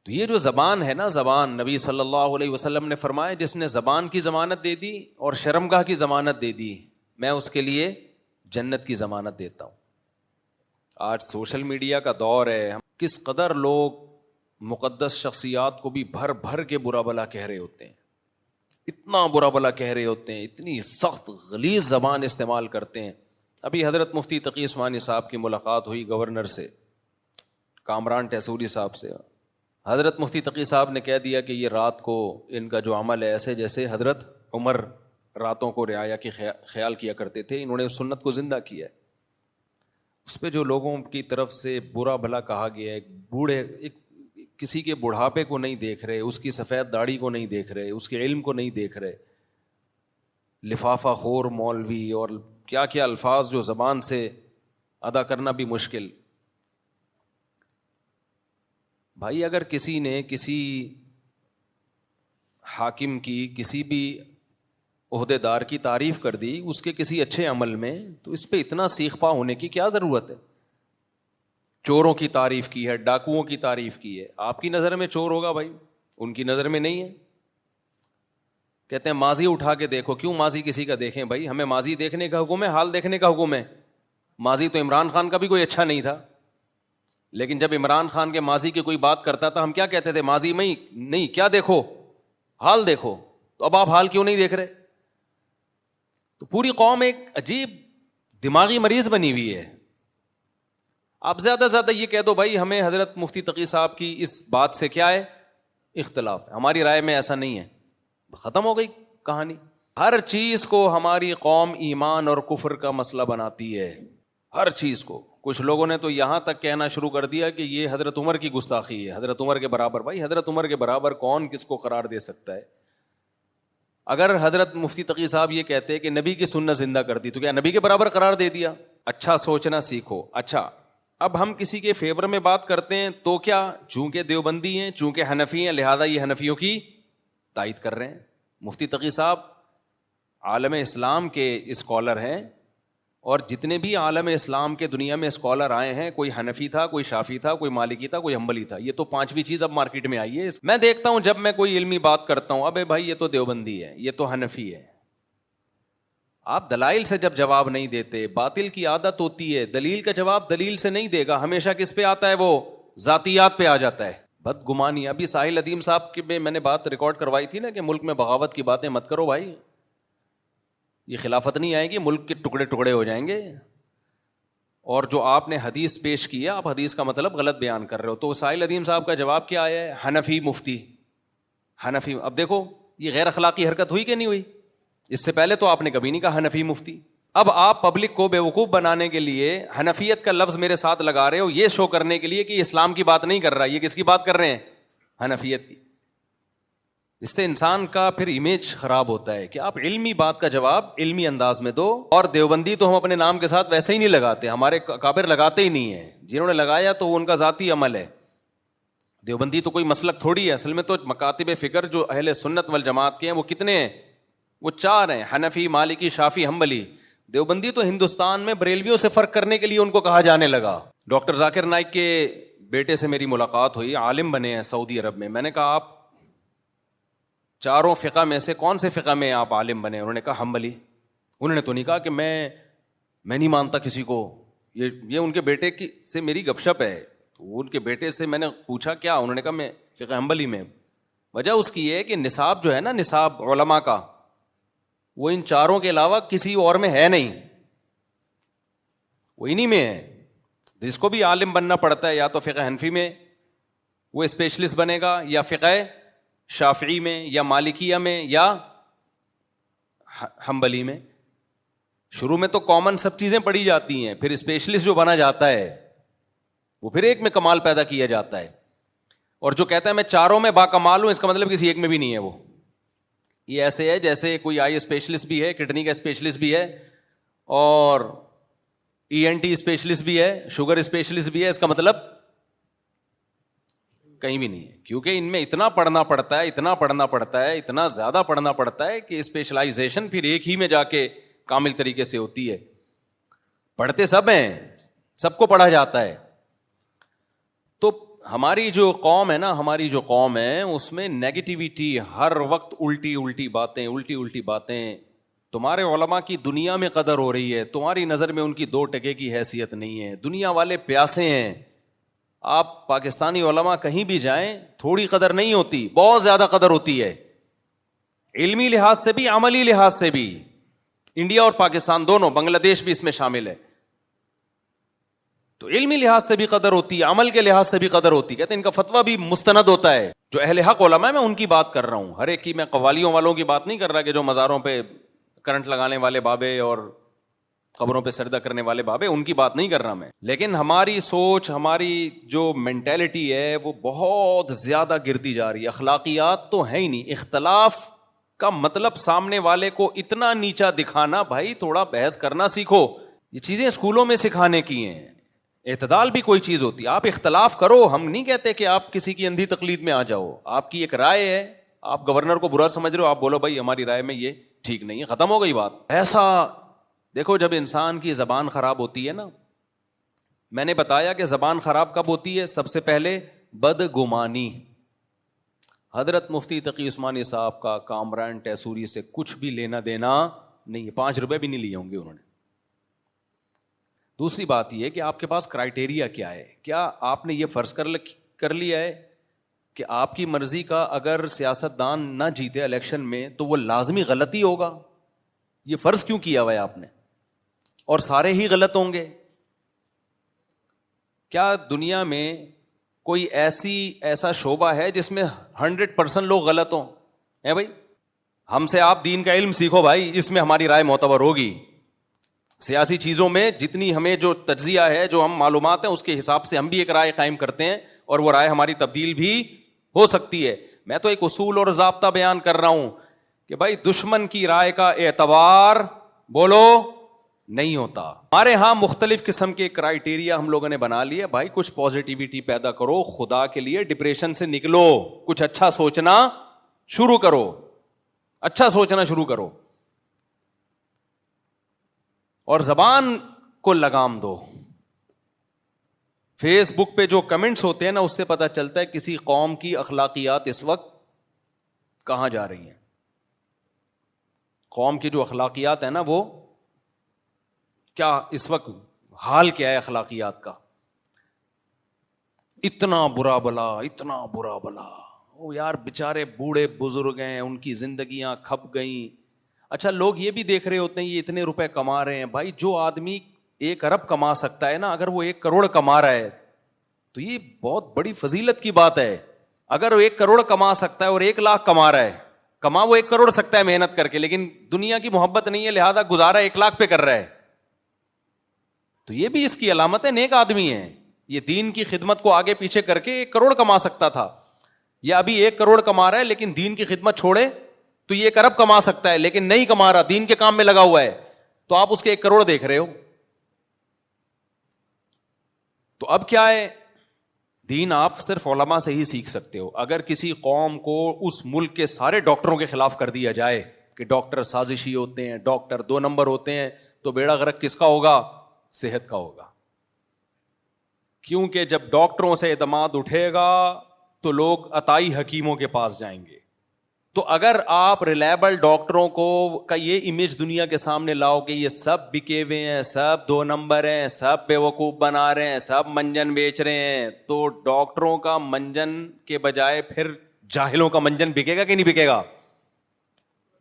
تو یہ جو زبان ہے نا، زبان، نبی صلی اللہ علیہ وسلم نے فرمایا جس نے زبان کی ضمانت دے دی اور شرمگاہ کی ضمانت دے دی، میں اس کے لیے جنت کی ضمانت دیتا ہوں۔ آج سوشل میڈیا کا دور ہے، کس قدر لوگ مقدس شخصیات کو بھی بھر بھر کے برا بلا کہہ رہے ہوتے ہیں، اتنا برا بلا کہہ رہے ہوتے ہیں، اتنی سخت غلیظ زبان استعمال کرتے ہیں۔ ابھی حضرت مفتی تقی عثمانی صاحب کی ملاقات ہوئی گورنر سے، کامران ٹیسوری صاحب سے۔ حضرت مفتی تقی صاحب نے کہہ دیا کہ یہ رات کو ان کا جو عمل ہے ایسے جیسے حضرت عمر راتوں کو رعایا کی خیال کیا کرتے تھے، انہوں نے اس سنت کو زندہ کیا ہے۔ اس پہ جو لوگوں کی طرف سے برا بھلا کہا گیا ہے، کسی کے بڑھاپے کو نہیں دیکھ رہے، اس کی سفید داڑھی کو نہیں دیکھ رہے، اس کے علم کو نہیں دیکھ رہے، لفافہ خور مولوی اور کیا کیا الفاظ جو زبان سے ادا کرنا بھی مشکل۔ بھائی اگر کسی نے کسی حاکم کی، کسی بھی عہدے دار کی تعریف کر دی اس کے کسی اچھے عمل میں، تو اس پہ اتنا سیخ پا ہونے کی کیا ضرورت ہے؟ چوروں کی تعریف کی ہے، ڈاکوؤں کی تعریف کی ہے، آپ کی نظر میں چور ہوگا بھائی، ان کی نظر میں نہیں ہے۔ کہتے ہیں ماضی اٹھا کے دیکھو، کیوں ماضی کسی کا دیکھیں بھائی؟ ہمیں ماضی دیکھنے کا حکم ہے، حال دیکھنے کا حکم ہے۔ ماضی تو عمران خان کا بھی کوئی اچھا نہیں تھا، لیکن جب عمران خان کے ماضی کی کوئی بات کرتا تھا ہم کیا کہتے تھے؟ ماضی میں نہیں، کیا دیکھو؟ حال دیکھو۔ تو اب آپ حال کیوں نہیں دیکھ رہے؟ تو پوری قوم ایک عجیب دماغی مریض بنی ہوئی ہے۔ آپ زیادہ سے زیادہ یہ کہہ دو بھائی ہمیں حضرت مفتی تقی صاحب کی اس بات سے کیا ہے؟ اختلاف ہے، ہماری رائے میں ایسا نہیں ہے، ختم ہو گئی کہانی۔ ہر چیز کو ہماری قوم ایمان اور کفر کا مسئلہ بناتی ہے، ہر چیز کو۔ کچھ لوگوں نے تو یہاں تک کہنا شروع کر دیا کہ یہ حضرت عمر کی گستاخی ہے، حضرت عمر کے برابر۔ بھائی حضرت عمر کے برابر کون کس کو قرار دے سکتا ہے؟ اگر حضرت مفتی تقی صاحب یہ کہتے کہ نبی کی سنت زندہ کر دی تو کیا نبی کے برابر قرار دے دیا؟ اچھا سوچنا سیکھو۔ اچھا اب ہم کسی کے فیور میں بات کرتے ہیں تو کیا چونکہ دیوبندی ہیں، چونکہ حنفی ہیں، لہذا یہ حنفیوں کی تائید کر رہے ہیں؟ مفتی تقی صاحب عالم اسلام کے اسکالر ہیں، اور جتنے بھی عالم اسلام کے دنیا میں اسکالر آئے ہیں، کوئی حنفی تھا، کوئی شافعی تھا، کوئی مالکی تھا، کوئی حنبلی تھا۔ یہ تو پانچویں چیز اب مارکیٹ میں آئی ہے۔ میں دیکھتا ہوں جب میں کوئی علمی بات کرتا ہوں، ابے بھائی یہ تو دیوبندی ہے، یہ تو حنفی ہے۔ آپ دلائل سے جب جواب نہیں دیتے، باطل کی عادت ہوتی ہے، دلیل کا جواب دلیل سے نہیں دے گا، ہمیشہ کس پہ آتا ہے؟ وہ ذاتیات پہ آ جاتا ہے، بدگمانی۔ ابھی ساحل ادیم صاحب کی میں نے بات ریکارڈ کروائی تھی نا کہ ملک میں بغاوت کی باتیں مت کرو بھائی، یہ خلافت نہیں آئے گی، ملک کے ٹکڑے ٹکڑے ہو جائیں گے۔ اور جو آپ نے حدیث پیش کی ہے، آپ حدیث کا مطلب غلط بیان کر رہے ہو۔ تو ساحل ادیم صاحب کا جواب کیا آیا ہے؟ حنفی مفتی، حنفی۔ اب دیکھو یہ غیر اخلاقی حرکت ہوئی کہ نہیں ہوئی؟ اس سے پہلے تو آپ نے کبھی نہیں کہا حنفی مفتی۔ اب آپ پبلک کو بیوقوف بنانے کے لیے حنفیت کا لفظ میرے ساتھ لگا رہے ہو، یہ شو کرنے کے لیے کہ یہ اسلام کی بات نہیں کر رہا، یہ کس کی بات کر رہے ہیں؟ حنفیت کی۔ اس سے انسان کا پھر امیج خراب ہوتا ہے کہ آپ علمی بات کا جواب علمی انداز میں دو۔ اور دیوبندی تو ہم اپنے نام کے ساتھ ویسے ہی نہیں لگاتے، ہمارے کابر لگاتے ہی نہیں ہیں، جنہوں نے لگایا تو وہ ان کا ذاتی عمل ہے۔ دیوبندی تو کوئی مسلک تھوڑی ہے، اصل میں تو مکاتب فکر جو اہل سنت والجماعت کے ہیں وہ کتنے ہیں؟ وہ 4 ہیں، حنفی، مالکی، شافعی، حنبلی۔ دیوبندی تو ہندوستان میں بریلویوں سے فرق کرنے کے لیے ان کو کہا جانے لگا۔ ڈاکٹر ذاکر نائک کے بیٹے سے میری ملاقات ہوئی، عالم بنے ہیں سعودی عرب میں۔ میں نے کہا آپ 4 فقہ میں سے کون سے فقہ میں آپ عالم بنے؟ انہوں نے کہا حنبلی۔ انہوں نے تو نہیں کہا کہ میں نہیں مانتا کسی کو، یہ ان کے بیٹے کی سے میری گپ شپ ہے۔ تو ان کے بیٹے سے میں نے پوچھا کیا؟ انہوں نے کہا میں فقہ حنبلی میں۔ وجہ اس کی ہے کہ نصاب جو ہے نا، نصاب علماء کا، وہ ان 4 کے علاوہ کسی اور میں ہے نہیں، وہ انہی میں ہے۔ جس کو بھی عالم بننا پڑتا ہے یا تو فقہ حنفی میں وہ اسپیشلسٹ بنے گا، یا فقہ شافعی میں، یا مالکیہ میں، یا حنبلی میں۔ شروع میں تو کامن سب چیزیں پڑھی جاتی ہیں، پھر اسپیشلسٹ جو بنا جاتا ہے وہ پھر ایک میں کمال پیدا کیا جاتا ہے۔ اور جو کہتا ہے میں 4 میں با کمال ہوں، اس کا مطلب کسی ایک میں بھی نہیں ہے۔ وہ یہ ایسے ہے جیسے کوئی آئی اسپیشلسٹ بھی ہے، کڈنی کا اسپیشلسٹ بھی ہے، اور ENT اسپیشلسٹ بھی ہے، شوگر اسپیشلسٹ بھی ہے، اس کا مطلب کہیں بھی نہیں ہے۔ کیونکہ ان میں اتنا پڑھنا پڑتا ہے، اتنا پڑھنا پڑتا ہے، اتنا زیادہ پڑھنا پڑتا ہے کہ اسپیشلائزیشن پھر ایک ہی میں جا کے کامل طریقے سے ہوتی ہے۔ پڑھتے سب ہیں، سب کو پڑھا جاتا ہے۔ تو ہماری جو قوم ہے نا، ہماری جو قوم ہے اس میں نیگیٹیوٹی، ہر وقت الٹی الٹی باتیں، الٹی الٹی باتیں. تمہارے علماء کی دنیا میں قدر ہو رہی ہے، تمہاری نظر میں ان کی 2 ٹکے کی حیثیت نہیں ہے. دنیا والے پیاسے ہیں. آپ پاکستانی علماء کہیں بھی جائیں تھوڑی قدر نہیں ہوتی، بہت زیادہ قدر ہوتی ہے، علمی لحاظ سے بھی عملی لحاظ سے بھی. انڈیا اور پاکستان دونوں، بنگلہ دیش بھی اس میں شامل ہے. تو علمی لحاظ سے بھی قدر ہوتی ہے، عمل کے لحاظ سے بھی قدر ہوتی ہے. کہتے ہیں ان کا فتویٰ بھی مستند ہوتا ہے. جو اہل حق علماء ہے میں ان کی بات کر رہا ہوں، ہر ایک کی. میں قوالیوں والوں کی بات نہیں کر رہا کہ جو مزاروں پہ کرنٹ لگانے والے بابے اور قبروں پہ سجدہ کرنے والے بابے، ان کی بات نہیں کر رہا میں. لیکن ہماری سوچ، ہماری جو مینٹیلٹی ہے وہ بہت زیادہ گرتی جا رہی ہے. اخلاقیات تو ہے ہی نہیں. اختلاف کا مطلب سامنے والے کو اتنا نیچا دکھانا. بھائی تھوڑا بحث کرنا سیکھو. یہ چیزیں اسکولوں میں سکھانے کی ہیں. اعتدال بھی کوئی چیز ہوتی ہے. آپ اختلاف کرو، ہم نہیں کہتے کہ آپ کسی کی اندھی تقلید میں آ جاؤ. آپ کی ایک رائے ہے، آپ گورنر کو برا سمجھ رہے ہو، آپ بولو بھائی ہماری رائے میں یہ ٹھیک نہیں ہے، ختم ہو گئی بات. ایسا دیکھو، جب انسان کی زبان خراب ہوتی ہے نا، میں نے بتایا کہ زبان خراب کب ہوتی ہے؟ سب سے پہلے بدگمانی. حضرت مفتی تقی عثمانی صاحب کا کامران ٹیسوری سے کچھ بھی لینا دینا نہیں ہے، 5 روپے بھی نہیں لیے ہوں گے انہوں نے. دوسری بات یہ کہ آپ کے پاس کرائٹیریا کیا ہے. کیا آپ نے یہ فرض کر لیا ہے کہ آپ کی مرضی کا اگر سیاست دان نہ جیتے الیکشن میں تو وہ لازمی غلطی ہوگا؟ یہ فرض کیوں کیا ہوا ہے آپ نے؟ اور سارے ہی غلط ہوں گے؟ کیا دنیا میں کوئی ایسا شعبہ ہے جس میں 100% لوگ غلط ہوں؟ ہے بھائی، ہم سے آپ دین کا علم سیکھو بھائی، اس میں ہماری رائے معتبر ہوگی. سیاسی چیزوں میں جتنی ہمیں جو تجزیہ ہے، جو ہم معلومات ہیں، اس کے حساب سے ہم بھی ایک رائے قائم کرتے ہیں، اور وہ رائے ہماری تبدیل بھی ہو سکتی ہے. میں تو ایک اصول اور ضابطہ بیان کر رہا ہوں کہ بھائی دشمن کی رائے کا اعتبار بولو نہیں ہوتا. ہمارے ہاں مختلف قسم کے کرائٹیریا ہم لوگوں نے بنا لیے. بھائی کچھ پازیٹیوٹی پیدا کرو خدا کے لیے، ڈپریشن سے نکلو، کچھ اچھا سوچنا شروع کرو، اچھا سوچنا شروع کرو، اور زبان کو لگام دو. فیس بک پہ جو کمنٹس ہوتے ہیں نا، اس سے پتہ چلتا ہے کسی قوم کی اخلاقیات اس وقت کہاں جا رہی ہیں. قوم کی جو اخلاقیات ہیں نا، وہ کیا اس وقت حال کیا ہے اخلاقیات کا. اتنا برا بلا، اتنا برا بلا. وہ یار بیچارے بوڑھے بزرگ ہیں، ان کی زندگیاں کھپ گئیں. اچھا، لوگ یہ بھی دیکھ رہے ہوتے ہیں یہ اتنے روپے کما رہے ہیں. بھائی جو آدمی 1 ارب کما سکتا ہے نا، اگر وہ 1 کروڑ کما رہا ہے تو یہ بہت بڑی فضیلت کی بات ہے. اگر وہ 1 کروڑ کما سکتا ہے اور 1 لاکھ کما رہا ہے، کما وہ 1 کروڑ سکتا ہے محنت کر کے، لیکن دنیا کی محبت نہیں ہے، لہذا گزارا 1 لاکھ پہ کر رہا ہے، تو یہ بھی اس کی علامت ہے نیک آدمی ہے. یہ دین کی خدمت کو آگے پیچھے کر کے 1 کروڑ کما سکتا تھا، یا ابھی 1 کروڑ کما رہا ہے لیکن دین کی خدمت چھوڑے تو یہ 1 ارب کما سکتا ہے، لیکن نہیں کما رہا، دین کے کام میں لگا ہوا ہے، تو آپ اس کے 1 کروڑ دیکھ رہے ہو. تو اب کیا ہے، دین آپ صرف علماء سے ہی سیکھ سکتے ہو. اگر کسی قوم کو اس ملک کے سارے ڈاکٹروں کے خلاف کر دیا جائے کہ ڈاکٹر سازشی ہوتے ہیں، ڈاکٹر 2 نمبر ہوتے ہیں، تو بیڑا غرق کس کا ہوگا؟ صحت کا ہوگا. کیونکہ جب ڈاکٹروں سے اعتماد اٹھے گا تو لوگ عطائی حکیموں کے پاس جائیں گے. تو اگر آپ ریلائبل ڈاکٹروں کو کا یہ امیج دنیا کے سامنے لاؤ کہ یہ سب بکے ہوئے ہیں، سب 2 نمبر ہیں، سب بیوقوف بنا رہے ہیں، سب منجن بیچ رہے ہیں، تو ڈاکٹروں کا منجن کے بجائے پھر جاہلوں کا منجن بکے گا کہ نہیں بکے گا؟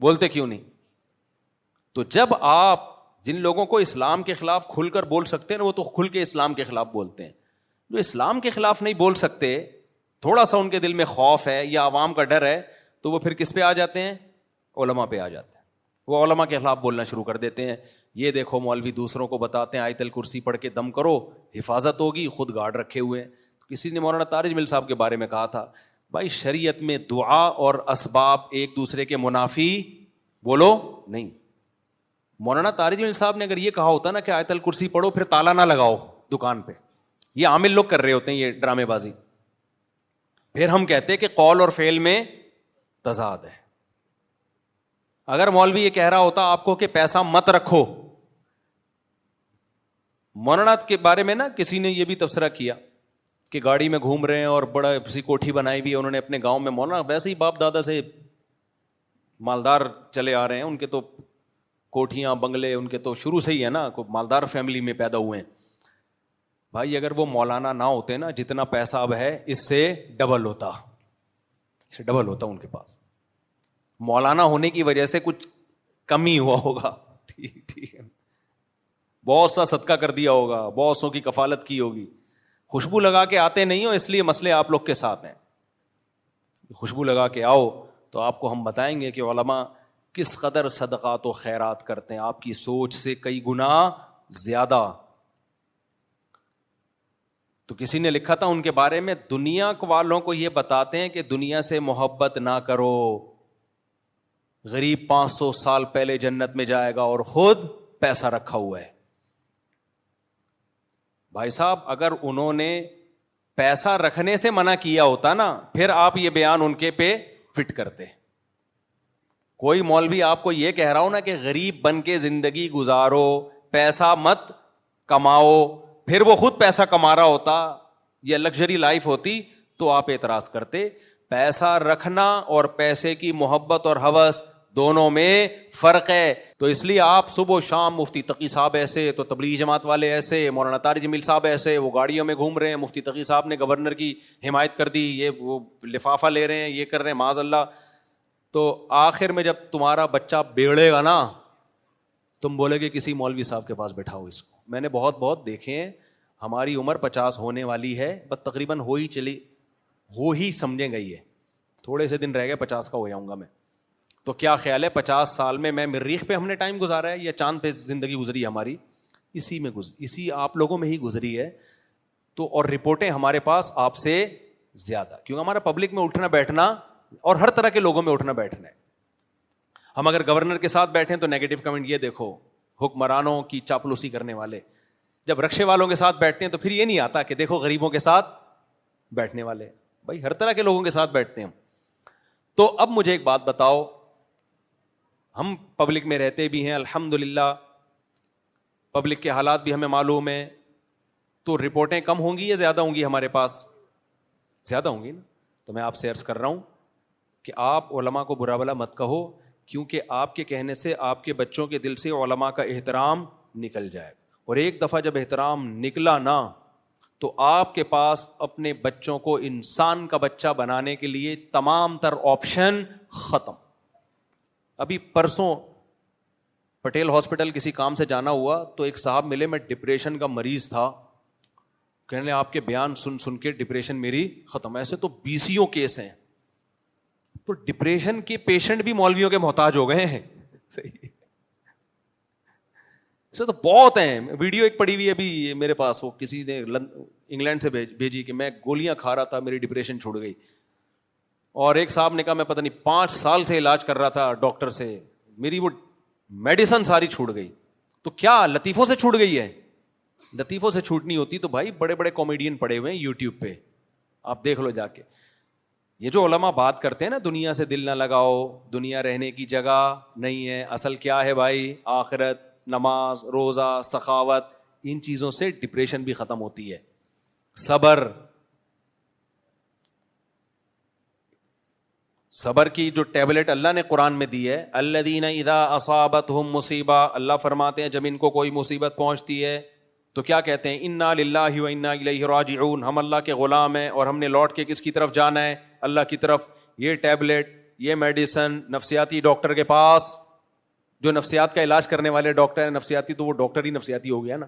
بولتے کیوں نہیں؟ تو جب آپ جن لوگوں کو اسلام کے خلاف کھل کر بول سکتے ہیں وہ تو کھل کے اسلام کے خلاف بولتے ہیں. جو اسلام کے خلاف نہیں بول سکتے، تھوڑا سا ان کے دل میں خوف ہے یا عوام کا ڈر ہے، تو وہ پھر کس پہ آ جاتے ہیں؟ علماء پہ آ جاتے ہیں. وہ علماء کے خلاف بولنا شروع کر دیتے ہیں. یہ دیکھو مولوی دوسروں کو بتاتے ہیں آیت الکرسی پڑھ کے دم کرو، حفاظت ہوگی، خود گارڈ رکھے ہوئے ہیں. کسی نے مولانا طارق جمیل صاحب کے بارے میں کہا تھا، بھائی شریعت میں دعا اور اسباب ایک دوسرے کے منافی بولو نہیں. مولانا طارق جمیل صاحب نے اگر یہ کہا ہوتا نا کہ آیت الکرسی پڑھو پھر تالا نہ لگاؤ دکان پہ، یہ عامل لوگ کر رہے ہوتے ہیں یہ ڈرامے بازی، پھر ہم کہتے کہ قول اور فعل میں تضاد ہے. اگر مولوی یہ کہہ رہا ہوتا آپ کو کہ پیسہ مت رکھو، مولانا کے بارے میں نا کسی نے یہ بھی تبصرہ کیا کہ گاڑی میں گھوم رہے ہیں اور بڑا سی کوٹھی بنائی ہوئی ہے انہوں نے اپنے گاؤں میں. مولانا ویسے ہی باپ دادا سے مالدار چلے آ رہے ہیں, ان کے تو کوٹھیاں بنگلے ان کے تو شروع سے ہی ہے نا, مالدار فیملی میں پیدا ہوئے ہیں. بھائی اگر وہ مولانا نہ ہوتے نا, جتنا پیسہ اب ہے اس سے ڈبل ہوتا, اس سے ڈبل ہوتا ان کے پاس. مولانا ہونے کی وجہ سے کچھ کمی ہوا ہوگا, ٹھیک ہے, بہت سا صدقہ کر دیا ہوگا, بہت سو کی کفالت کی ہوگی. خوشبو لگا کے آتے نہیں ہو اس لیے مسئلے آپ لوگ کے ساتھ ہیں. خوشبو لگا کے آؤ تو آپ کو ہم بتائیں گے کہ علماء کس قدر صدقات و خیرات کرتے ہیں, آپ کی سوچ سے کئی گنا زیادہ. تو کسی نے لکھا تھا ان کے بارے میں, دنیا والوں کو یہ بتاتے ہیں کہ دنیا سے محبت نہ کرو, غریب 500 سال پہلے جنت میں جائے گا اور خود پیسہ رکھا ہوا ہے. بھائی صاحب اگر انہوں نے پیسہ رکھنے سے منع کیا ہوتا نا, پھر آپ یہ بیان ان کے پہ فٹ کرتے. کوئی مولوی آپ کو یہ کہہ رہا ہو نا کہ غریب بن کے زندگی گزارو, پیسہ مت کماؤ, پھر وہ خود پیسہ کما رہا ہوتا, یہ لگژری لائف ہوتی, تو آپ اعتراض کرتے. پیسہ رکھنا اور پیسے کی محبت اور ہوس دونوں میں فرق ہے. تو اس لیے آپ صبح و شام مفتی تقی صاحب ایسے, تو تبلیغی جماعت والے ایسے, مولانا طارق جمیل صاحب ایسے, وہ گاڑیوں میں گھوم رہے ہیں, مفتی تقی صاحب نے گورنر کی حمایت کر دی, یہ وہ لفافہ لے رہے ہیں, یہ کر رہے ہیں, معاذ اللہ. تو آخر میں جب تمہارا بچہ بگڑے گا نا, تم بولے کہ کسی مولوی صاحب کے پاس بیٹھاؤ اس کو. میں نے بہت دیکھے ہیں, ہماری عمر 50 ہونے والی ہے, بس تقریباً ہو ہی سمجھیں گئی ہے, تھوڑے سے دن رہ گئے 50 کا ہو جاؤں گا میں. تو کیا خیال ہے 50 سال میں مریخ پہ ہم نے ٹائم گزارا ہے یا چاند پہ زندگی گزری ہے ہماری؟ اسی آپ لوگوں میں ہی گزری ہے. تو اور رپورٹیں ہمارے پاس آپ سے زیادہ, کیونکہ ہمارا پبلک میں اٹھنا بیٹھنا اور ہر طرح کے لوگوں میں اٹھنا بیٹھنا ہے. ہم اگر گورنر کے ساتھ بیٹھیں تو نیگیٹو کمنٹ, یہ دیکھو حکمرانوں کی چاپلوسی کرنے والے. جب رکشے والوں کے ساتھ بیٹھتے ہیں تو پھر یہ نہیں آتا کہ دیکھو غریبوں کے ساتھ بیٹھنے والے. بھائی ہر طرح کے لوگوں کے ساتھ بیٹھتے ہیں. تو اب مجھے ایک بات بتاؤ, ہم پبلک میں رہتے بھی ہیں الحمدللہ, پبلک کے حالات بھی ہمیں معلوم ہیں, تو رپورٹیں کم ہوں گی یا زیادہ ہوں گی ہمارے پاس؟ زیادہ ہوں گی نا. تو میں آپ سے عرض کر رہا ہوں کہ آپ علماء کو برا بلا مت کہو, کیونکہ آپ کے کہنے سے آپ کے بچوں کے دل سے علماء کا احترام نکل جائے. اور ایک دفعہ جب احترام نکلا نا, تو آپ کے پاس اپنے بچوں کو انسان کا بچہ بنانے کے لیے تمام تر آپشن ختم. ابھی پرسوں پٹیل ہاسپٹل کسی کام سے جانا ہوا, تو ایک صاحب ملے, میں ڈپریشن کا مریض تھا, کہنے آپ کے بیان سن کے ڈپریشن میری ختم. ایسے تو 20 کیس ہیں. تو ڈپریشن کے پیشنٹ بھی مولویوں کے محتاج ہو گئے ہیں. صحیح, ایسے تو بہت ہیں. ویڈیو ایک پڑی ہوئی ابھی میرے پاس, وہ کسی نے انگلینڈ سے بھیجی کہ میں گولیاں کھا رہا تھا, میری ڈپریشن چھوڑ گئی. اور ایک صاحب نے کہا میں پتہ نہیں 5 سال سے علاج کر رہا تھا ڈاکٹر سے, میری وہ میڈیسن ساری چھوٹ گئی. تو کیا لطیفوں سے چھوٹ گئی ہے؟ لطیفوں سے چھوٹنی ہوتی تو بھائی بڑے بڑے کامیڈین پڑے ہوئے ہیں یوٹیوب پہ, آپ دیکھ لو جا کے. یہ جو علماء بات کرتے ہیں نا دنیا سے دل نہ لگاؤ, دنیا رہنے کی جگہ نہیں ہے, اصل کیا ہے بھائی؟ آخرت, نماز, روزہ, سخاوت, ان چیزوں سے ڈپریشن بھی ختم ہوتی ہے. صبر کی جو ٹیبلٹ اللہ نے قرآن میں دی ہے, الذین اذا اصابتہم مصیبہ, اللہ فرماتے ہیں جب ان کو کوئی مصیبت پہنچتی ہے تو کیا کہتے ہیں؟ انا للہ و انا الیہ راجعون, ہم اللہ کے غلام ہیں اور ہم نے لوٹ کے کس کی طرف جانا ہے؟ اللہ کی طرف. یہ ٹیبلٹ, یہ میڈیسن نفسیاتی ڈاکٹر کے پاس, جو نفسیات کا علاج کرنے والے ڈاکٹر ہیں, نفسیاتی تو وہ ڈاکٹر ہی نفسیاتی ہو گیا نا,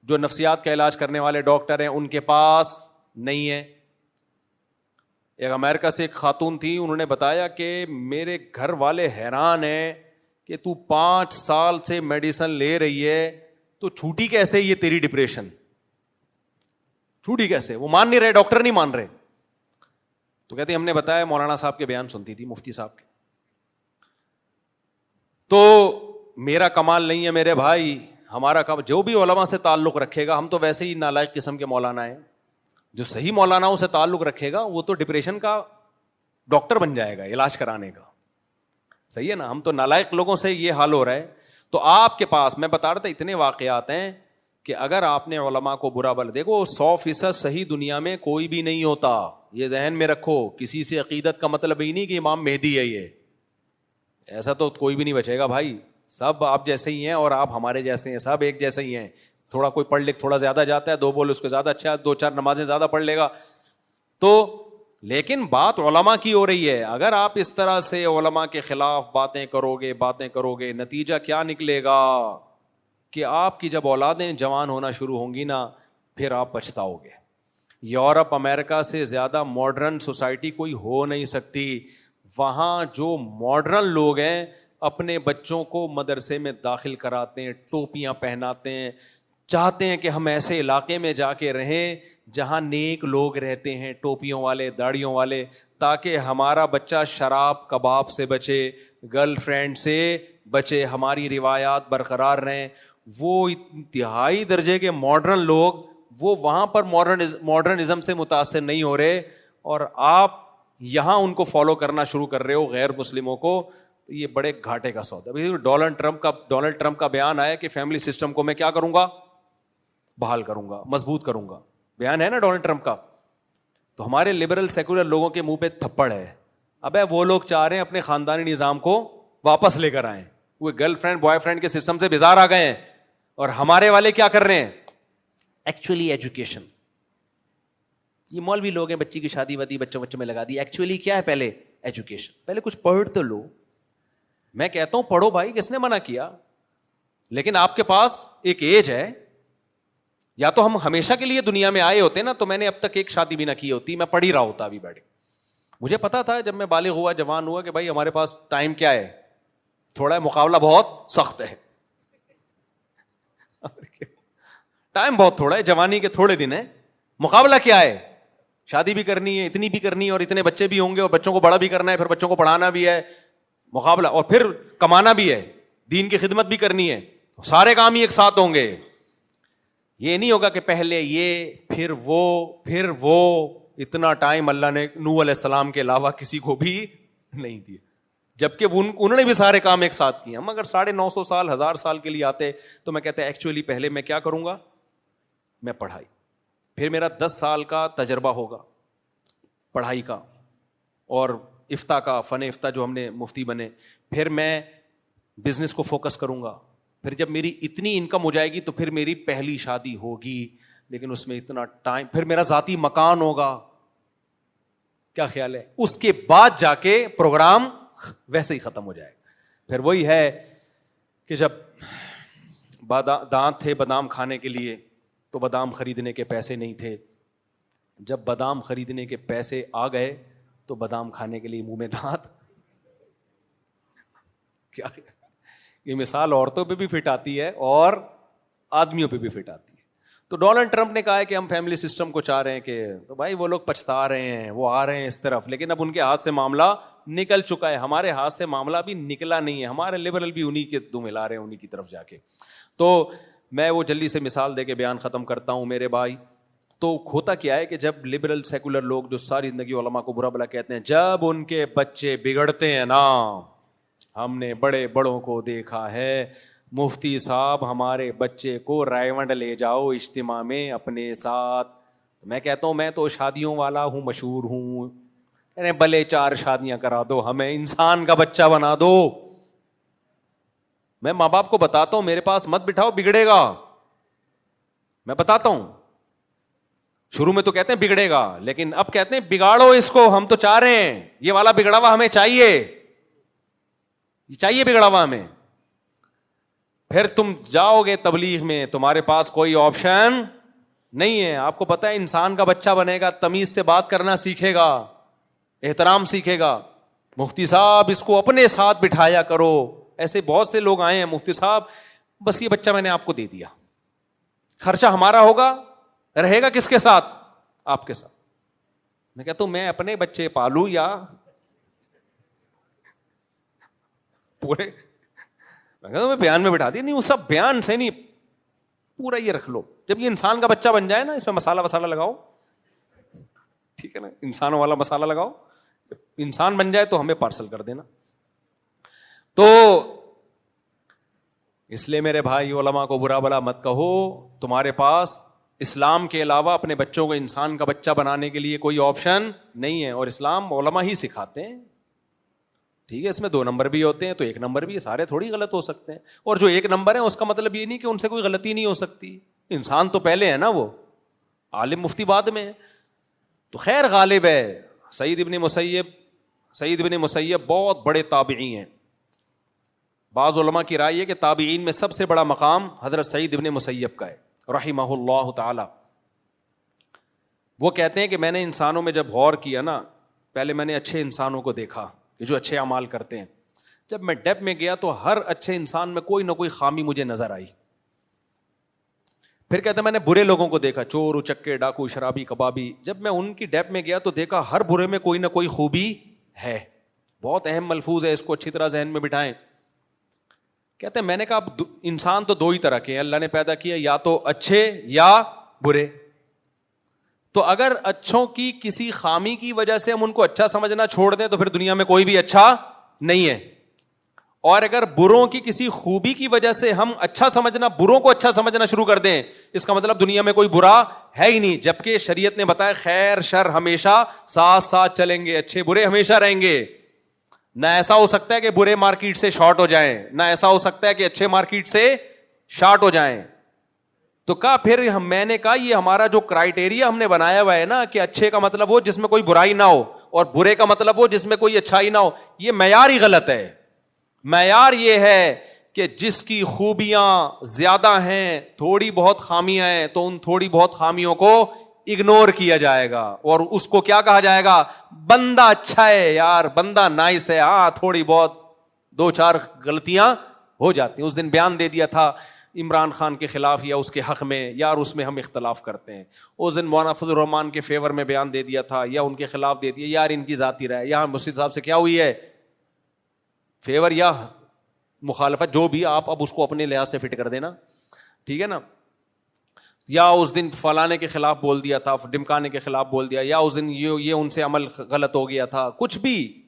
جو نفسیات کا علاج کرنے والے ڈاکٹر ہیں ان کے پاس نہیں ہے. ایک امریکہ سے ایک خاتون تھی, انہوں نے بتایا کہ میرے گھر والے حیران ہیں کہ تو 5 سال سے میڈیسن لے رہی ہے تو چھوٹی کیسے یہ تیری ڈپریشن, چھوٹی کیسے؟ وہ مان نہیں رہے, ڈاکٹر نہیں مان رہے. تو کہتے ہیں ہم نے بتایا, مولانا صاحب کے بیان سنتی تھی, مفتی صاحب کے. تو میرا کمال نہیں ہے میرے بھائی, ہمارا جو بھی علماء سے تعلق رکھے گا, ہم تو ویسے ہی نالائق قسم کے مولانا ہیں, جو صحیح مولانا سے تعلق رکھے گا وہ تو ڈپریشن کا ڈاکٹر بن جائے گا, علاج کرانے کا. صحیح ہے نا, ہم تو نالائق لوگوں سے یہ حال ہو رہا ہے. تو آپ کے پاس میں بتا رہا تھا اتنے واقعات ہیں کہ اگر آپ نے علماء کو برا بلا, دیکھو 100% صحیح دنیا میں کوئی بھی نہیں ہوتا, یہ ذہن میں رکھو. کسی سے عقیدت کا مطلب ہی نہیں کہ امام مہدی ہے, یہ ایسا تو کوئی بھی نہیں بچے گا بھائی. سب آپ جیسے ہی ہیں اور آپ ہمارے جیسے ہیں, سب ایک جیسے ہی ہیں. تھوڑا کوئی پڑھ لکھ تھوڑا زیادہ جاتا ہے, 2 بول اس کو زیادہ اچھا, 2-4 نمازیں زیادہ پڑھ لے گا تو. لیکن بات علماء کی ہو رہی ہے. اگر آپ اس طرح سے علماء کے خلاف باتیں کرو گے, نتیجہ کیا نکلے گا کہ آپ کی جب اولادیں جوان ہونا شروع ہوں گی نا, پھر آپ پچھتاؤ گے. یورپ امریکہ سے زیادہ ماڈرن سوسائٹی کوئی ہو نہیں سکتی. وہاں جو ماڈرن لوگ ہیں اپنے بچوں کو مدرسے میں داخل کراتے ہیں, ٹوپیاں پہناتے ہیں, چاہتے ہیں کہ ہم ایسے علاقے میں جا کے رہیں جہاں نیک لوگ رہتے ہیں, ٹوپیوں والے, داڑھیوں والے, تاکہ ہمارا بچہ شراب کباب سے بچے, گرل فرینڈ سے بچے, ہماری روایات برقرار رہیں. وہ انتہائی درجے کے ماڈرن لوگ وہ وہاں پر ماڈرنزم سے متاثر نہیں ہو رہے, اور آپ یہاں ان کو فالو کرنا شروع کر رہے ہو غیر مسلموں کو. تو یہ بڑے گھاٹے کا سودا. ڈونلڈ ٹرمپ کا بیان آیا کہ فیملی سسٹم کو میں کیا کروں گا, بحال کروں گا, مضبوط کروں گا. بیان ہے نا ڈونلڈ ٹرمپ کا. تو ہمارے لبرل سیکولر لوگوں کے منہ پہ تھپڑ ہے. ابے وہ لوگ چاہ رہے ہیں اپنے خاندانی نظام کو واپس لے کر آئیں, وہ گرل فرینڈ بوائے فرینڈ کے سسٹم سے بیزار آ گئے ہیں. اور ہمارے والے کیا کر رہے ہیں, ایکچولی ایجوکیشن. یہ مولوی لوگ ہیں, بچی کی شادی وادی بچوں میں لگا دی. ایکچولی کیا ہے, پہلے ایجوکیشن, پہلے کچھ پڑھ تو لو. میں کہتا ہوں پڑھو بھائی, کس نے منع کیا, لیکن آپ کے پاس ایک ایج ہے. یا تو ہم ہمیشہ کے لیے دنیا میں آئے ہوتے نا, تو میں نے اب تک ایک شادی بھی نہ کی ہوتی, میں پڑھ ہی رہا ہوتا ابھی بیٹھ کے. مجھے پتا تھا جب میں بالغ ہوا, جوان ہوا, کہ بھائی ہمارے پاس ٹائم کیا ہے, تھوڑا ہے, مقابلہ بہت سخت ہے. ٹائم بہت تھوڑا ہے, جوانی کے تھوڑے دن ہیں, مقابلہ کیا ہے, شادی بھی کرنی ہے, اتنی بھی کرنی ہے, اور اتنے بچے بھی ہوں گے, اور بچوں کو بڑا بھی کرنا ہے, پھر بچوں کو پڑھانا بھی ہے, مقابلہ, اور پھر کمانا بھی ہے, دین کی خدمت بھی کرنی ہے. سارے کام ہی ایک ساتھ ہوں گے. یہ نہیں ہوگا کہ پہلے یہ پھر وہ. اتنا ٹائم اللہ نے نوح علیہ السلام کے علاوہ کسی کو بھی نہیں دیا, جبکہ انہوں نے بھی سارے کام ایک ساتھ کیے. ہم اگر 950 سال 1000 سال کے لیے آتے تو میں کہتا ایکچولی پہلے میں کیا کروں گا, میں پڑھائی, پھر میرا 10 سال کا تجربہ ہوگا پڑھائی کا اور افتاء کا, فن افتاء جو ہم نے مفتی بنے, پھر میں بزنس کو فوکس کروں گا, پھر جب میری اتنی انکم ہو جائے گی تو پھر میری پہلی شادی ہوگی, لیکن اس میں اتنا ٹائم, پھر میرا ذاتی مکان ہوگا. کیا خیال ہے, اس کے بعد جا کے پروگرام ویسے ہی ختم ہو جائے گا. پھر وہی ہے کہ جب دانت تھے بادام کھانے کے لیے تو بادام خریدنے کے پیسے نہیں تھے, جب بادام خریدنے کے پیسے آ گئے تو بادام کھانے کے لیے منہ میں دانت. کیا یہ مثال عورتوں پہ بھی فٹ آتی ہے اور آدمیوں پہ بھی فٹ آتی ہے. تو ڈونلڈ ٹرمپ نے کہا ہے کہ ہم فیملی سسٹم کو چاہ رہے ہیں, کہ تو بھائی وہ لوگ پچھتا رہے ہیں, وہ آ رہے ہیں اس طرف, لیکن اب ان کے ہاتھ سے معاملہ نکل چکا ہے. ہمارے ہاتھ سے معاملہ بھی نکلا نہیں ہے, ہمارے لبرل بھی انہی کے دم ہلا رہے ہیں انہی کی طرف جا کے. تو میں وہ جلدی سے مثال دے کے بیان ختم کرتا ہوں میرے بھائی. تو ہوتا کیا ہے کہ جب لبرل سیکولر لوگ جو ساری زندگی علماء کو برا بلا کہتے ہیں, جب ان کے بچے بگڑتے ہیں نا, ہم نے بڑے بڑوں کو دیکھا ہے, مفتی صاحب ہمارے بچے کو رائے لے جاؤ اجتماع میں اپنے ساتھ. میں کہتا ہوں میں تو شادیوں والا ہوں, مشہور ہوں, بھلے 4 شادیاں کرا دو, ہمیں انسان کا بچہ بنا دو. میں ماں باپ کو بتاتا ہوں میرے پاس مت بٹھاؤ, بگڑے گا. میں بتاتا ہوں, شروع میں تو کہتے ہیں بگڑے گا, لیکن اب کہتے ہیں بگاڑو اس کو, ہم تو چاہ رہے ہیں یہ والا بگڑا ہوا ہمیں چاہیے, یہ چاہیے بگڑا ہوا ہمیں. پھر تم جاؤ گے تبلیغ میں, تمہارے پاس کوئی آپشن نہیں ہے. آپ کو پتا ہے انسان کا بچہ بنے گا, تمیز سے بات کرنا سیکھے گا, احترام سیکھے گا. مفتی صاحب اس کو اپنے ساتھ بٹھایا کرو. ایسے بہت سے لوگ آئے ہیں, مفتی صاحب بس یہ بچہ میں نے آپ کو دے دیا, خرچہ ہمارا ہوگا, رہے گا کس کے ساتھ, آپ کے ساتھ. میں کہتا ہوں میں اپنے بچے پالوں یا پورے, میں بیان میں بٹھا دیا نہیں, وہ سب بیان سے نہیں, پورا یہ رکھ لو. جب یہ انسان کا بچہ بن جائے نا, اس میں مسالہ وسالہ لگاؤ, ٹھیک ہے نا, انسانوں والا مسالہ لگاؤ, انسان بن جائے تو ہمیں پارسل کر دینا. تو اس لیے میرے بھائی علماء کو برا بلا مت کہو. تمہارے پاس اسلام کے علاوہ اپنے بچوں کو انسان کا بچہ بنانے کے لیے کوئی آپشن نہیں ہے, اور اسلام علماء ہی سکھاتے ہیں. ٹھیک ہے, اس میں 2 نمبر بھی ہوتے ہیں تو 1 نمبر بھی, سارے تھوڑی غلط ہو سکتے ہیں. اور جو 1 نمبر ہے اس کا مطلب یہ نہیں کہ ان سے کوئی غلطی نہیں ہو سکتی. انسان تو پہلے ہے نا, وہ عالم مفتی بعد میں. تو خیر غالب ہے سعید ابن مسیب بہت بڑے تابعی ہیں. بعض علماء کی رائے ہے کہ تابعین میں سب سے بڑا مقام حضرت سعید ابن مسیب کا ہے رحمہ اللہ تعالی. وہ کہتے ہیں کہ میں نے انسانوں میں جب غور کیا نا, پہلے میں نے اچھے انسانوں کو دیکھا کہ جو اچھے اعمال کرتے ہیں. جب میں ڈیپ میں گیا تو ہر اچھے انسان میں کوئی نہ کوئی خامی مجھے نظر آئی. پھر کہتے ہیں میں نے برے لوگوں کو دیکھا, چور اچکے ڈاکو شرابی کبابی. جب میں ان کی ڈیپ میں گیا تو دیکھا ہر برے میں کوئی نہ کوئی خوبی ہے. بہت اہم ملفوظ ہے, اس کو اچھی طرح ذہن میں بٹھائیں. کہتے ہیں میں نے کہا اب انسان تو 2 ہی طرح کے ہیں اللہ نے پیدا کیا, یا تو اچھے یا برے. تو اگر اچھوں کی کسی خامی کی وجہ سے ہم ان کو اچھا سمجھنا چھوڑ دیں تو پھر دنیا میں کوئی بھی اچھا نہیں ہے. اور اگر بروں کی کسی خوبی کی وجہ سے ہم اچھا سمجھنا, بروں کو اچھا سمجھنا شروع کر دیں, اس کا مطلب دنیا میں کوئی برا ہے ہی نہیں. جبکہ شریعت نے بتایا خیر شر ہمیشہ ساتھ ساتھ چلیں گے, اچھے برے ہمیشہ رہیں گے. نہ ایسا ہو سکتا ہے کہ برے مارکیٹ سے شارٹ ہو جائیں, نہ ایسا ہو سکتا ہے کہ اچھے مارکیٹ سے شارٹ ہو جائیں. تو کہا پھر میں نے کہا یہ ہمارا جو کرائیٹیریا ہم نے بنایا ہوا ہے نا کہ اچھے کا مطلب وہ جس میں کوئی برائی نہ ہو, اور برے کا مطلب وہ جس میں کوئی اچھائی نہ ہو, یہ معیار ہی غلط ہے. معیار یہ ہے کہ جس کی خوبیاں زیادہ ہیں, تھوڑی بہت خامیاں ہیں, تو ان تھوڑی بہت خامیوں کو اگنور کیا جائے گا, اور اس کو کیا کہا جائے گا, بندہ اچھا ہے یار, بندہ نائس ہے. ہاں تھوڑی بہت 2-4 غلطیاں ہو جاتی ہیں. اس دن بیان دے دیا تھا عمران خان کے خلاف یا اس کے حق میں, یار اس میں ہم اختلاف کرتے ہیں. اس دن مولانا فضل الرحمان کے فیور میں بیان دے دیا تھا یا ان کے خلاف دے دیا, یار ان کی ذاتی رائے. یہاں مسجد صاحب سے کیا ہوئی ہے, فیور یا مخالفت جو بھی, آپ اب اس کو اپنے لحاظ سے فٹ کر دینا, ٹھیک ہے نا. یا اس دن فلانے کے خلاف بول دیا تھا, ڈمکانے کے خلاف بول دیا, یا اس دن یہ ان سے عمل غلط ہو گیا تھا, کچھ بھی.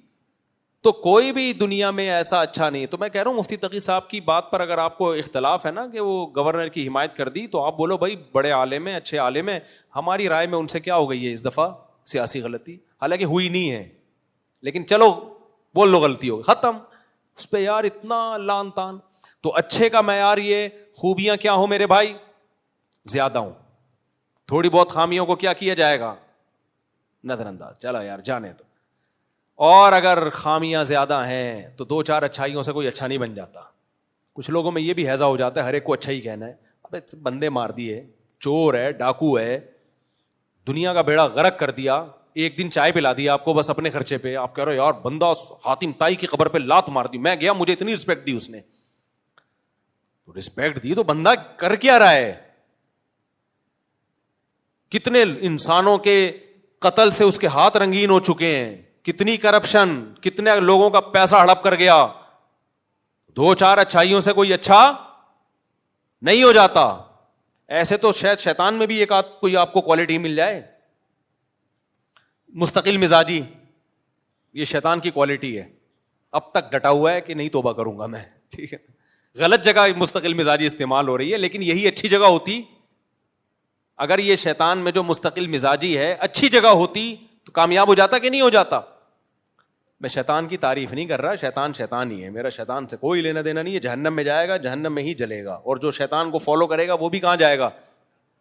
تو کوئی بھی دنیا میں ایسا اچھا نہیں. تو میں کہہ رہا ہوں مفتی تقی صاحب کی بات پر اگر آپ کو اختلاف ہے نا کہ وہ گورنر کی حمایت کر دی, تو آپ بولو بھائی بڑے عالم ہیں, اچھے عالم ہیں, ہماری رائے میں ان سے کیا ہو گئی ہے اس دفعہ سیاسی غلطی, حالانکہ ہوئی نہیں ہے, لیکن چلو بول لو غلطی ہو, ختم. اس پہ یار اتنا لان تان. تو اچھے کا معیار یہ, خوبیاں کیا ہوں میرے بھائی زیادہ ہوں, تھوڑی بہت خامیوں کو کیا کیا جائے گا, نظر انداز, چلو یار جانے تو. اور اگر خامیاں زیادہ ہیں تو 2-4 اچھائیوں سے کوئی اچھا نہیں بن جاتا. کچھ لوگوں میں یہ بھی ہیضہ ہو جاتا ہے ہر ایک کو اچھا ہی کہنا ہے. ابے بندے مار دیے, چور ہے, ڈاکو ہے, دنیا کا بیڑا غرق کر دیا, ایک دن چائے پلا دیا آپ کو بس اپنے خرچے پہ, آپ کہہ رہے ہو یار بندہ حاتم طائی کی قبر پہ لات مار دی, میں گیا مجھے اتنی رسپیکٹ دی اس نے. تو رسپیکٹ دی تو بندہ کر کیا رہا ہے, کتنے انسانوں کے قتل سے اس کے ہاتھ رنگین ہو چکے ہیں, کتنی کرپشن, کتنے لوگوں کا پیسہ ہڑپ کر گیا. 2-4 اچھائیوں سے کوئی اچھا نہیں ہو جاتا. ایسے تو شاید شیطان میں بھی ایک آدھ کوئی آپ کو کوالٹی مل جائے, مستقل مزاجی, یہ شیطان کی کوالٹی ہے. اب تک ڈٹا ہوا ہے کہ نہیں توبہ کروں گا میں, ٹھیک ہے. غلط جگہ مستقل مزاجی استعمال ہو رہی ہے, لیکن یہی اچھی جگہ ہوتی. اگر یہ شیطان میں جو مستقل مزاجی ہے اچھی جگہ ہوتی تو کامیاب ہو جاتا کہ نہیں ہو جاتا. میں شیطان کی تعریف نہیں کر رہا, شیطان شیطان ہی ہے, میرا شیطان سے کوئی لینا دینا نہیں ہے. جہنم میں جائے گا, جہنم میں ہی جلے گا, اور جو شیطان کو فالو کرے گا وہ بھی کہاں جائے گا,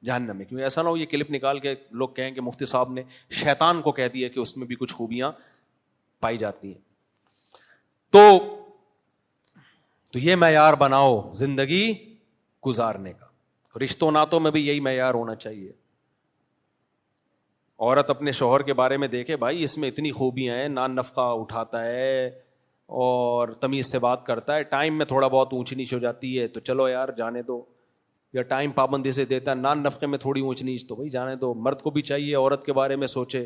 جہنم میں. کیونکہ ایسا نہ ہو یہ کلپ نکال کے لوگ کہیں کہ مفتی صاحب نے شیطان کو کہہ دیا کہ اس میں بھی کچھ خوبیاں پائی جاتی ہیں. تو یہ معیار بناؤ زندگی گزارنے کا. رشتوں ناتوں میں بھی یہی معیار ہونا چاہیے. عورت اپنے شوہر کے بارے میں دیکھے, بھائی اس میں اتنی خوبیاں ہیں, نان نفقہ اٹھاتا ہے اور تمیز سے بات کرتا ہے, ٹائم میں تھوڑا بہت اونچ نیچ ہو جاتی ہے تو چلو یار جانے دو, یا ٹائم پابندی سے دیتا ہے, نان نفقے میں تھوڑی اونچ نیچ تو بھائی جانے دو. مرد کو بھی چاہیے عورت کے بارے میں سوچے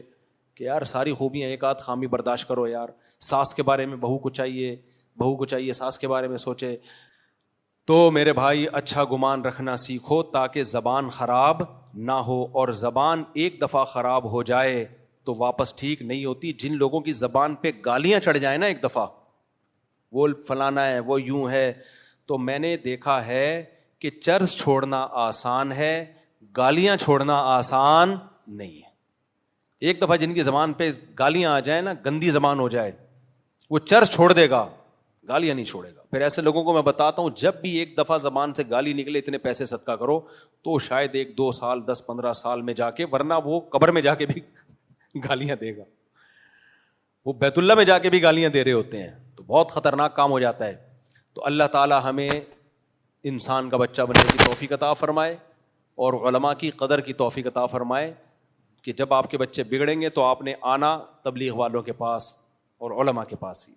کہ یار ساری خوبیاں, ایک آدھ خامی برداشت کرو یار. ساس کے بارے میں بہو کو چاہیے ساس کے بارے میں سوچے. تو میرے بھائی اچھا گمان رکھنا سیکھو تاکہ زبان خراب نہ ہو, اور زبان ایک دفعہ خراب ہو جائے تو واپس ٹھیک نہیں ہوتی. جن لوگوں کی زبان پہ گالیاں چڑھ جائیں نا ایک دفعہ, وہ فلانا ہے, وہ یوں ہے, تو میں نے دیکھا ہے کہ چرس چھوڑنا آسان ہے, گالیاں چھوڑنا آسان نہیں ہے. ایک دفعہ جن کی زبان پہ گالیاں آ جائیں نا, گندی زبان ہو جائے, وہ چرس چھوڑ دے گا, گالیاں نہیں چھوڑے گا. پھر ایسے لوگوں کو میں بتاتا ہوں, جب بھی ایک دفعہ زبان سے گالی نکلے اتنے پیسے صدقہ کرو, تو شاید 1-2 سال 10-15 سال میں جا کے, ورنہ وہ قبر میں جا کے بھی گالیاں دے گا, وہ بیت اللہ میں جا کے بھی گالیاں دے رہے ہوتے ہیں, تو بہت خطرناک کام ہو جاتا ہے. تو اللہ تعالی ہمیں انسان کا بچہ بننے کی توفیق عطا فرمائے, اور علماء کی قدر کی توفیق عطا فرمائے, کہ جب آپ کے بچے بگڑیں گے تو آپ نے آنا تبلیغ والوں کے پاس اور علماء کے پاس ہی.